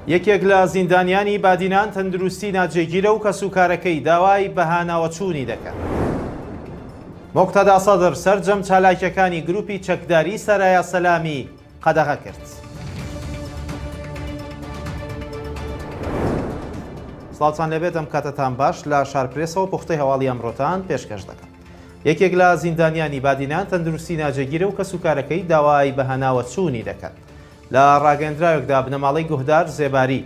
یەکێک لە زیندانیانی بادینان تەندروستی ناجێگیرە و کەسوکارەکەی داوای بەهاناوەچوونی دەکات. مۆقتەدا سەدر سەرجەم چالاکیەکانی گروپی چەکداری سەرایە سەلامی قەدەغە کرد. سڵاوتان لەبێت ئەم کاتتان باش لە شارپرێسەوە پوختەی هەواڵی ئەمڕۆتان پێشکەش دەکەم. یەکێک لە زیندانیانی بادینان تەندروستی ناجێگیرە و کەسوکارەکەی داوای بەهاناوەچوونی دەکات. لە ڕاگەندراوێکدا بنەماڵەی گوهدار زێباری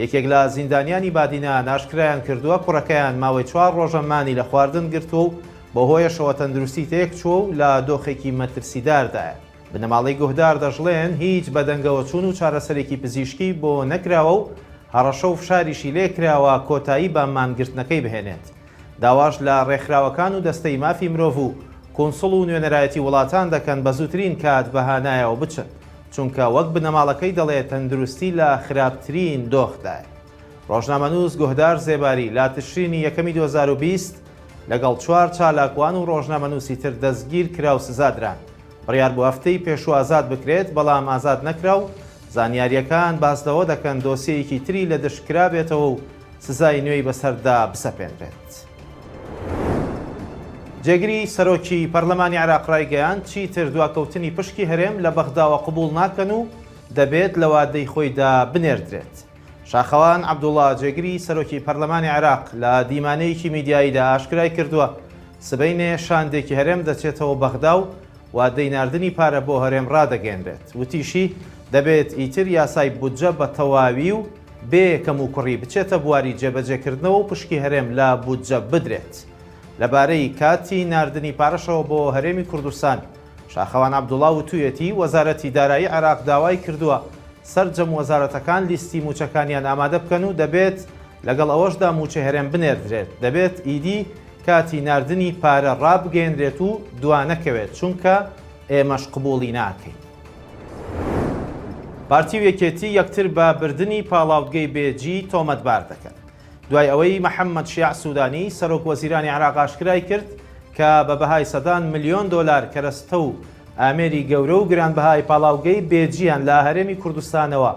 یەکێک لە زیندانیانی بادینان ئاشکرایان کردووە کوڕەکەیان ماوەی 4 ڕۆژەمانی لە خواردن گرتووە و بە هۆیەشەوە تەندروستی تێک چووە و لە دۆخێکی مەترسیداردایە. بنەماڵەی گوهدار دەژڵێن هیچ بەدەنگەوە چوون و چارەسەرێکی پزیشکی بۆ نەکراوە و هەڕەشە و فشاریشی لێکراوە کۆتایی بە مانگرتنەکەی بهێنێت. داواش لە ڕێکخراوەکان و دەستەی مافی مرۆڤ و کۆنسڵ و نوێنەرایەتی وڵاتان دەکەن بە زووترین کات بەهانایەوە بچن، چونکە وەک بنەماڵەکەی دەڵێت تەندروستی لە خراپترین دۆخدایە. ڕۆژنامەنووس گوهدار زێباری لە تشرینی یەکەمی 2020 لەگەڵ 4 چالاکوان و ڕۆژنامەنووسی تر دەستگیر کرا و سزادران. بڕیار بۆ هەفتەی پێشوو ئازاد بکرێت، بەڵام ئازاد نەکرا و زانیاریەکان باسدەوە دەکەن دۆسیەیەکی تری لە دشکرا بێتەوە و سزای نوێی بەسەردا بسەپێنرێت. جێگری سەرۆکی پەرلەمانی عێراق ڕایگەیاند چیتر دواکەوتنی پشکی هەرێم لە بەغداوە قبوڵ ناکەن و دەبێت لە وادەی خۆیدا بنێردرێت. شاخەوان عەبدوڵڵا جێگری سەرۆکی پەرلەمانی عێراق لە دیمانەیەکی میدیاییدا ئاشکرای کردووە سبەینێ شاندێکی هەرێم دەچێتەوە بەغدا و وادەی ناردنی پارە بۆ هەرێم ڕادەگەێنرێت. وتیشی دەبێت ئیتر یاسای بودجە بە تەواوی و بێ کەم و کوڕی بچێتە بواری جێبەجێکردنەوە و پشکی هەرێم لە بودجە بدرێت. لەبارەی کاتی ناردنی پارەشەوە بۆ هەرێمی کوردستان شاخەوان عەبدوڵڵا وتوویەتی وەزارەتی دارایی عێراق داوای کردووە سەرجەم وەزارەتەکان لیستی موچەکانیان ئامادە بکەن و دەبێت لەگەڵ ئەوەشدا موچە هەرێم بنێردرێت. دەبێت ئیدی کاتی ناردنی پارە ڕابگەێنرێت و دوانەکەوێت، چونکە ئێمەش قبوڵی ناکەین. پارتی و یەکێتی یەکتر بە بردننی پاڵاوگەی بێجی تۆمەتبار دەکەن. دوای ئەوەی محەممەد شیع سوودانی سەرۆک وەزیرانی عێراق ئاشکرای کرد کە بە بەهای سەدان ملیۆن دۆلار کەرەستە و ئامێری گەورە و گرانبەهای پاڵاوگەی بێجیان لە هەرێمی کوردستانەوە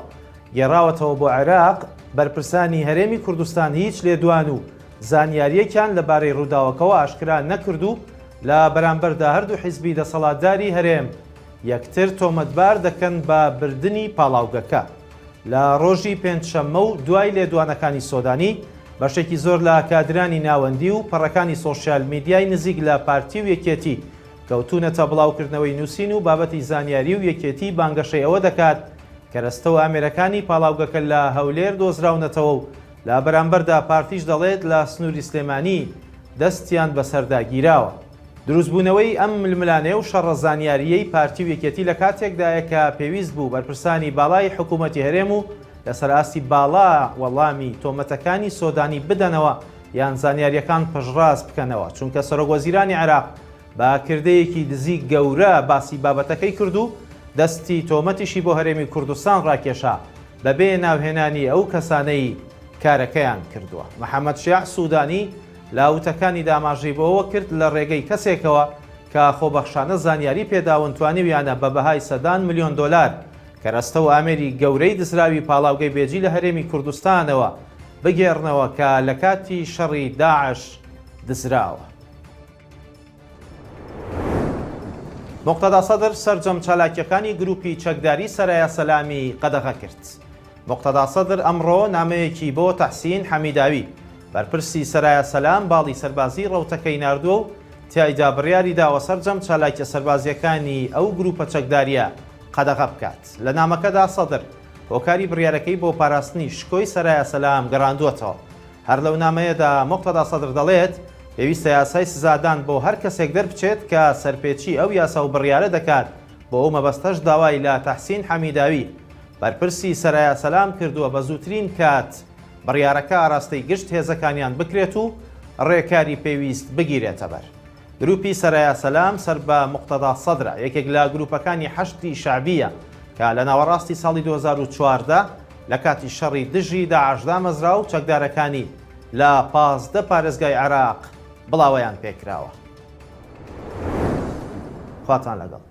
گێڕاوەتەوە بۆ عێراق، بەرپرسانی هەرێمی کوردستان هیچ لێدوان و زانیاریەکیان لەبارەی ڕووداوەکەوە ئاشکرا نەکرد و لە بەرامبەردا هەردوو حیزبی دەسەڵاتداری هەرێم یەکتر تۆمەتبار دەکەن بە بردننی پاڵاوگەکە. لە ڕۆژی پێنجشەممە و دوای لێدوانەکانی سۆدانی بەشێکی زۆر لە کادرانی ناوەندی و پەڕەکانی سۆشیال میدیای نزیک لە پارتی و یەکێتی کەوتونەتە بڵاوکردنەوەی نووسین و بابەتی زانیاری و یەکێتی بانگەشەی ئەوە دەکات کەرەستە و ئامێرەکانی پاڵاوگەکە لە هەولێر دۆزراونەتەوە و لە بەرامبەردا پارتیش دەڵێت لە سنووری سلێمانی دەستیان بەسەرداگیراوە. دروستبوونەوەی ئەم ململانەیە و شەڕە زانیاریەی پارتی و یەکێتی لە کاتێکدایە کە پێویست بوو بەرپرسانی باڵای حکوومەتی هەرێم و لەسەر ئاستی باڵا وەڵامی تۆمەتەکانی سۆدانی بدەنەوە یان زانیاریەکان پەشڕاست بکەنەوە، چونکە سەرۆک وەزیرانی عێراق باکردەیەکی دزی گەورە باسی بابەتەکەی کرد و دەستی تۆمەتیشی بۆ هەرێمی کوردستان ڕاکێشا بەبێ ناوهێنانی ئەو کەسانەی کارەکەیان کردووە. محەممەد شیع سوودانی لاوتەکانی داماژەی بۆەوە کرد لە ڕێگەی کەسێکەوە کە خۆبەخشانە زانیاری پێداون توانیویانە بە بەهای سەدان ملیۆن دۆلار کەرەستە و ئامێری گەورەی دزراوی پاڵاوگەی بێجی لە هەرێمی کوردستانەوە بگێڕنەوە کە لە کاتی شەڕی داعش دزراوە. مۆقتەدا سەدر سەرجەم چالاکیەکانی گروپی چەکداری سەرایە سەلامی قەدەغە کرد. مۆقتەدا سەدر ئەمڕۆ نامەیەکی بۆ تەحسین حەمیداوی بەرپرسی سەرایە سەلام باڵی سەربازی ڕەوتەکەی ناردووە و تیایدا بڕیاری داوە سەرجەم چالاکیە سەربازیەکانی ئەو گروپە چەکداریە قەدەغە بکات. لە نامەکەدا سەدر هۆکاری بڕیارەکەی بۆ پاراستنی شکۆی سەرایە سەلام گەڕاندووەتەوە. هەر لەو نامەیەدا مۆقتەدا سەدر دەڵێت پێویستە یاسای سزادان بۆ هەر کەسێک دەربچێت کە سەرپێچی ئەو یاسا و بڕیارە دەکات. بۆ ئەو مەبەستەش داوای لە تەحسین حەمیداوی بەرپرسی سەرایە سەلام کردووە بە زووترین کات بڕیارەکە ئاراستەی گشت هێزەکانیان بکرێت و ڕێکاری پێویست بگیرێتە بەر. گروپی سەرایە سەلام سەر بە مۆقتەدا سەدرە، یەکێک لە گروپەکانی حەشتی شعبیە کە لە ناوەڕاستی ساڵی 2014 لە کاتی شەڕی دژی داعشدا مەزرا و چەکدارەکانی لە 15 پارێزگای عێراق بڵاوەیان پێکراوە. خواتان لەگەڵ.